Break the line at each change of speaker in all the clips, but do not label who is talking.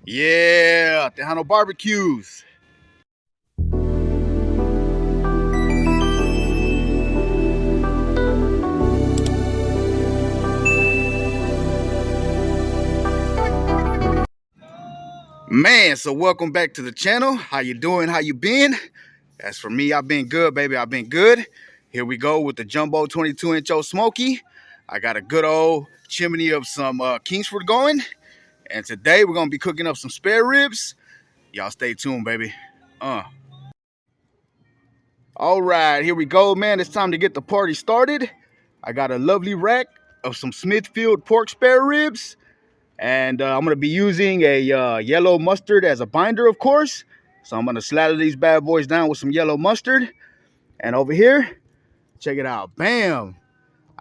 Yeah, Tejano barbecues. Man, so welcome back to the channel. How you doing? How you been? As for me, I've been good, baby. I've been good. Here we go with the jumbo 22-inch old Smokey. I got a good old chimney of some Kingsford going. And today we're going to be cooking up some spare ribs. Y'all stay tuned, baby. All right, here we go, man. It's time to get the party started. I got a lovely rack of some Smithfield pork spare ribs. And I'm going to be using a yellow mustard as a binder, of course. So I'm going to slather these bad boys down with some yellow mustard. And over here, check it out. Bam!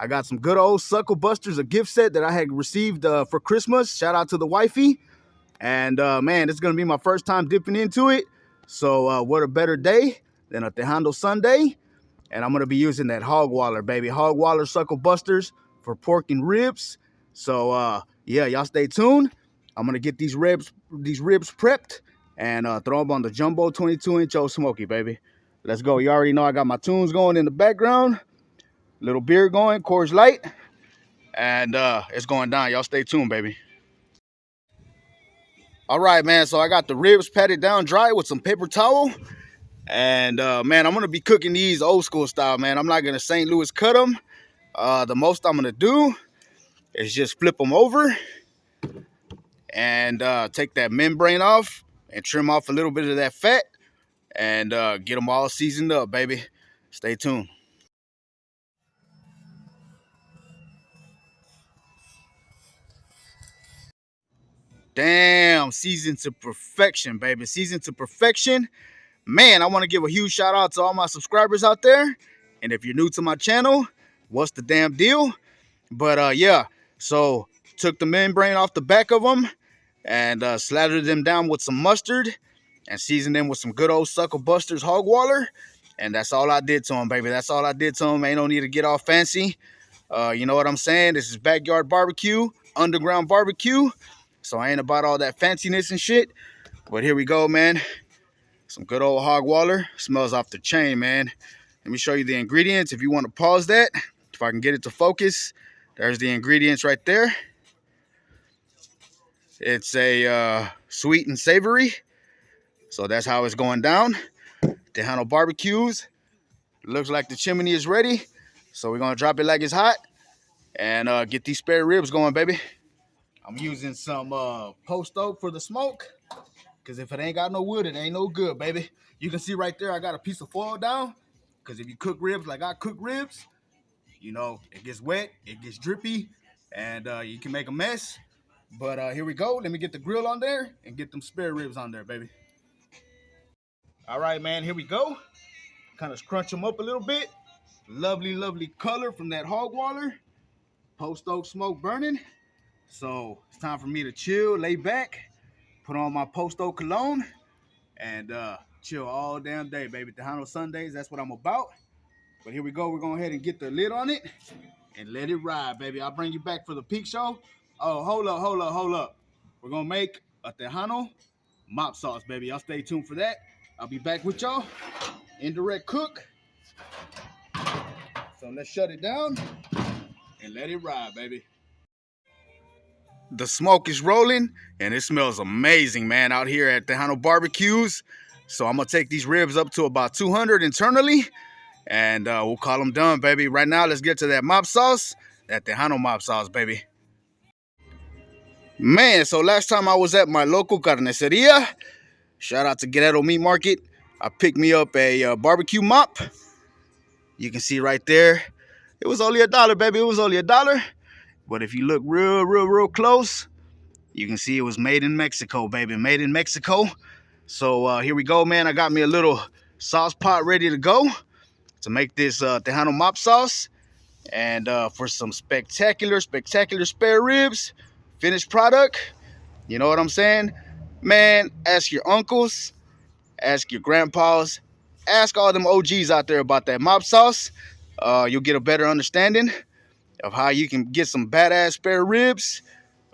I got some good old Suckle Busters, a gift set that I had received for Christmas. Shout out to the wifey. And man, it's going to be my first time dipping into it. So what a better day than a Tejano Sunday. And I'm going to be using that hog waller, baby. Hog waller Suckle Busters for pork and ribs. So yeah, y'all stay tuned. I'm going to get these ribs prepped and throw them on the jumbo 22-inch old Smokey, baby. Let's go. You already know I got my tunes going in the background. Little beer going, Coors Light. And it's going down. Y'all stay tuned, baby. All right, man. So I got the ribs patted down dry with some paper towel. And man, I'm going to be cooking these old school style, man. I'm not going to St. Louis cut them. The most I'm going to do is just flip them over and take that membrane off and trim off a little bit of that fat and get them all seasoned up, baby. Stay tuned. Damn, seasoned to perfection, baby. Seasoned to perfection. Man, I want to give a huge shout out to all my subscribers out there. And if you're new to my channel, what's the damn deal? But yeah, so took the membrane off the back of them and slathered them down with some mustard and seasoned them with some good old Suckle Busters hog waller. And that's all I did to them, baby. That's all I did to them. Ain't no need to get all fancy. You know what I'm saying? This is backyard barbecue, underground barbecue. So I ain't about all that fanciness and shit. But here we go, man. Some good old hog waller. Smells off the chain, man. Let me show you the ingredients. If you want to pause that, if I can get it to focus, there's the ingredients right there. It's a sweet and savory. So that's how it's going down. Tejano barbecues. Looks like the chimney is ready. So we're going to drop it like it's hot and get these spare ribs going, baby. I'm using some post oak for the smoke. Because if it ain't got no wood, it ain't no good, baby. You can see right there, I got a piece of foil down. Because if you cook ribs like I cook ribs, you know, it gets wet, it gets drippy, and you can make a mess. But here we go. Let me get the grill on there and get them spare ribs on there, baby. All right, man, here we go. Kind of scrunch them up a little bit. Lovely, lovely color from that hog waller. Post oak smoke burning. So it's time for me to chill, lay back, put on my post oak cologne, and chill all damn day, baby. Tejano Sundays, that's what I'm about. But here we go. We're going to go ahead and get the lid on it and let it ride, baby. I'll bring you back for the peak show. Oh, hold up. We're going to make a Tejano mop sauce, baby. Y'all stay tuned for that. I'll be back with y'all. Indirect cook. So let's shut it down and let it ride, baby. The smoke is rolling and it smells amazing, man, out here at Tejano barbecues. So I'm going to take these ribs up to about 200 internally. And we'll call them done, baby. Right now, let's get to that mop sauce. That Tejano mop sauce, baby. Man, so last time I was at my local carniceria, shout out to Guerrero Meat Market, I picked me up a barbecue mop. You can see right there. It was only $1, baby. It was only $1. But if you look real close, you can see it was made in Mexico, baby. Made in Mexico. So here we go, man. I got me a little sauce pot ready to go to make this Tejano mop sauce. And for some spectacular spare ribs, finished product. You know what I'm saying? Man, ask your uncles, ask your grandpas, ask all them OGs out there about that mop sauce. You'll get a better understanding of how you can get some badass spare ribs,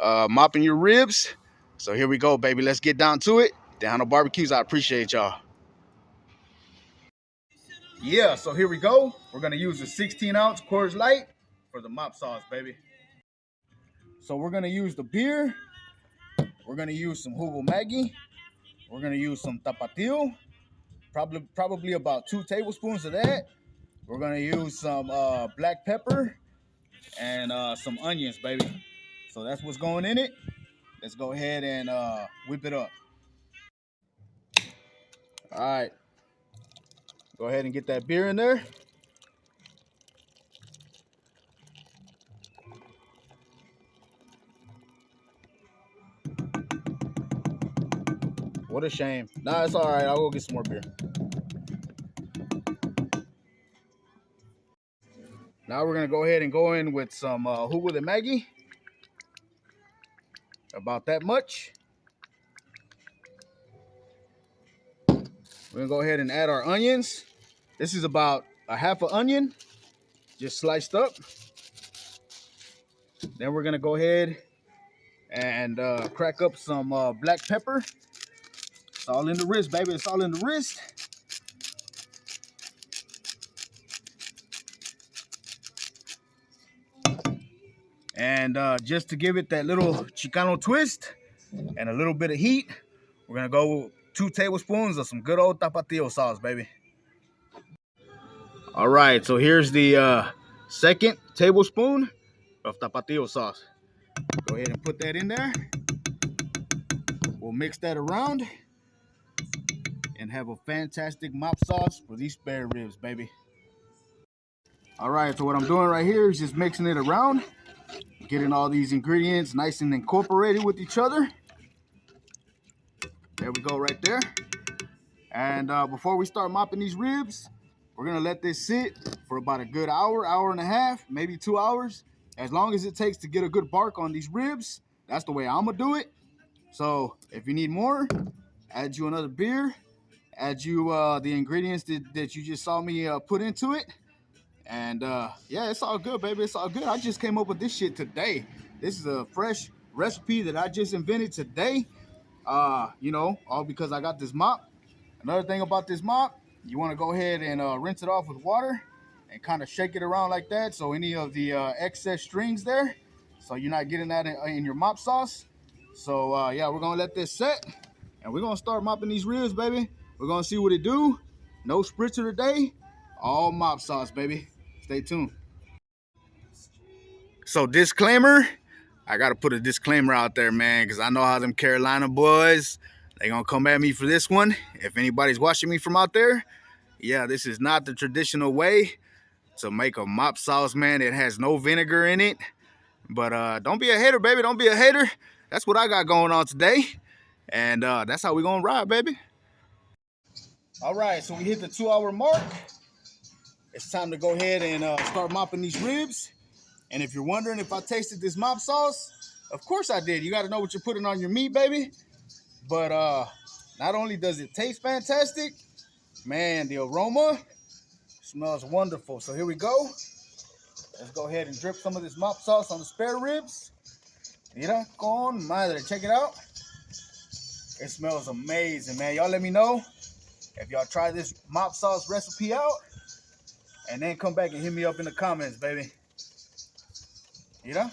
mopping your ribs. So here we go, baby. Let's get down to it. Tejano BBQs, I appreciate y'all. Yeah, so here we go. We're gonna use the 16-ounce Coors Light for the mop sauce, baby. So we're gonna use the beer. We're gonna use some Jugo Maggi. We're gonna use some tapatio. Probably about 2 tablespoons of that. We're gonna use some black pepper and some onions, baby. So that's what's going in it. Let's go ahead and whip it up. All right. Go ahead and get that beer in there. What a shame. Nah, it's all right. I'll go get some more beer. Now we're going to go ahead and go in with some Jugo de Maggi. About that much. We're going to go ahead and add our onions. This is about a half an onion, just sliced up. Then we're going to go ahead and crack up some black pepper. It's all in the wrist, baby. It's all in the wrist. And just to give it that little Chicano twist and a little bit of heat, we're going to go with 2 tablespoons of some good old tapatio sauce, baby. All right, so here's the second tablespoon of tapatio sauce. Go ahead and put that in there. We'll mix that around and have a fantastic mop sauce for these spare ribs, baby. All right, so what I'm doing right here is just mixing it around, getting all these ingredients nice and incorporated with each other. There we go right there. And before we start mopping these ribs, we're gonna let this sit for about a good hour, hour and a half, maybe 2 hours. As long as it takes to get a good bark on these ribs, that's the way I'm gonna do it. So if you need more, add you another beer, add you the ingredients that you just saw me put into it. And yeah, it's all good, baby. It's all good. I just came up with this shit today. This is a fresh recipe that I just invented today. You know, all because I got this mop. Another thing about this mop, you want to go ahead and rinse it off with water and kind of shake it around like that, so any of the excess strings there, so you're not getting that in your mop sauce. So yeah, we're gonna let this set and we're gonna start mopping these ribs, baby. We're gonna see what it do. No spritzer today, all mop sauce, baby. Stay tuned. So disclaimer, I gotta put a disclaimer out there, man, because I know how them Carolina boys, they gonna come at me for this one. If anybody's watching me from out there, yeah, this is not the traditional way to make a mop sauce, man. It has no vinegar in it. But don't be a hater, baby. Don't be a hater. That's what I got going on today. And that's how we gonna ride, baby. All right, so we hit the 2-hour mark. It's time to go ahead and start mopping these ribs. And if you're wondering if I tasted this mop sauce, of course I did. You got to know what you're putting on your meat, baby. But not only does it taste fantastic, man, the aroma smells wonderful. So here we go. Let's go ahead and drip some of this mop sauce on the spare ribs. Mira con madre. Check it out. It smells amazing, man. Y'all let me know if y'all try this mop sauce recipe out. And then come back and hit me up in the comments, baby. Mira.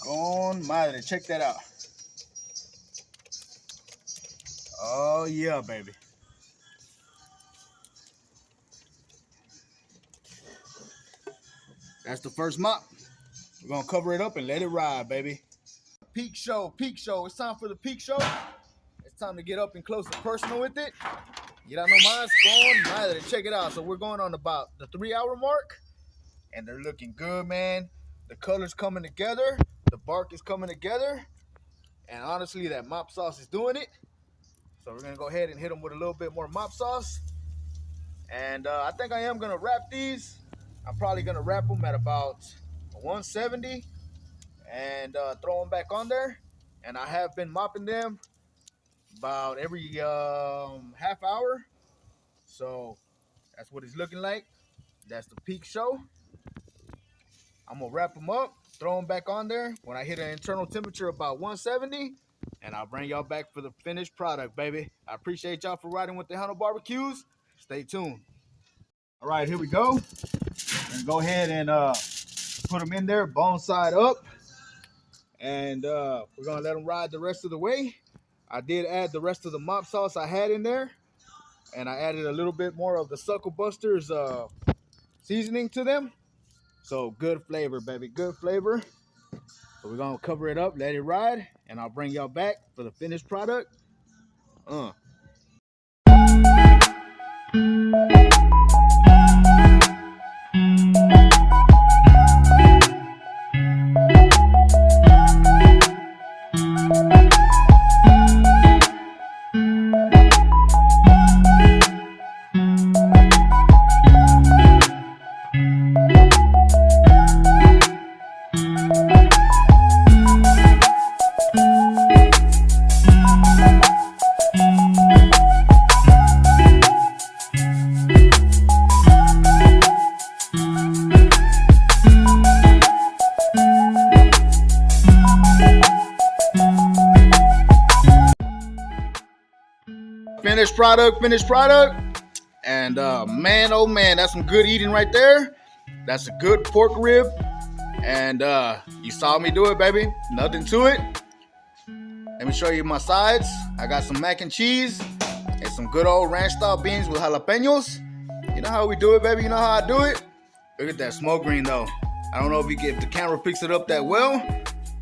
Con madre. Check that out. Oh, yeah, baby. That's the first mop. We're going to cover it up and let it ride, baby. Peak show, peak show. It's time for the peak show. It's time to get up and close and personal with it. You don't know mine's going madre. Check it out. So we're going on about the 3-hour mark. And they're looking good, man. The color's coming together. The bark is coming together. And honestly, that mop sauce is doing it. So we're going to go ahead and hit them with a little bit more mop sauce. And I think I am going to wrap these. I'm probably going to wrap them at about 170 and throw them back on there. And I have been mopping them about every half hour. So that's what it's looking like. That's the peak show. I'm going to wrap them up throw them back on there when I hit an internal temperature about 170, and I'll bring y'all back for the finished product, baby. I appreciate y'all for riding with Tejano BBQs. Stay tuned. All right, here we go. And go ahead and put them in there, bone side up, and we're gonna let them ride the rest of the way. I did add the rest of the mop sauce I had in there, and I added a little bit more of the Suckle Busters seasoning to them. So good flavor, baby, good flavor. So we're gonna cover it up, let it ride, and I'll bring y'all back for the finished product. Finished product. And man, oh man, that's some good eating right there. That's a good pork rib. And you saw me do it, baby. Nothing to it. Let me show you my sides. I got some mac and cheese and some good old ranch style beans with jalapenos. You know how we do it, baby. You know how I do it. Look at that smoke green though. I don't know if the camera picks it up that well,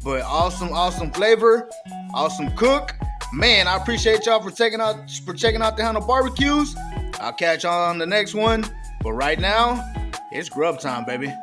but awesome flavor, awesome cook. Man, I appreciate y'all for checking out Tejano BBQs. I'll catch y'all on the next one. But right now, it's grub time, baby.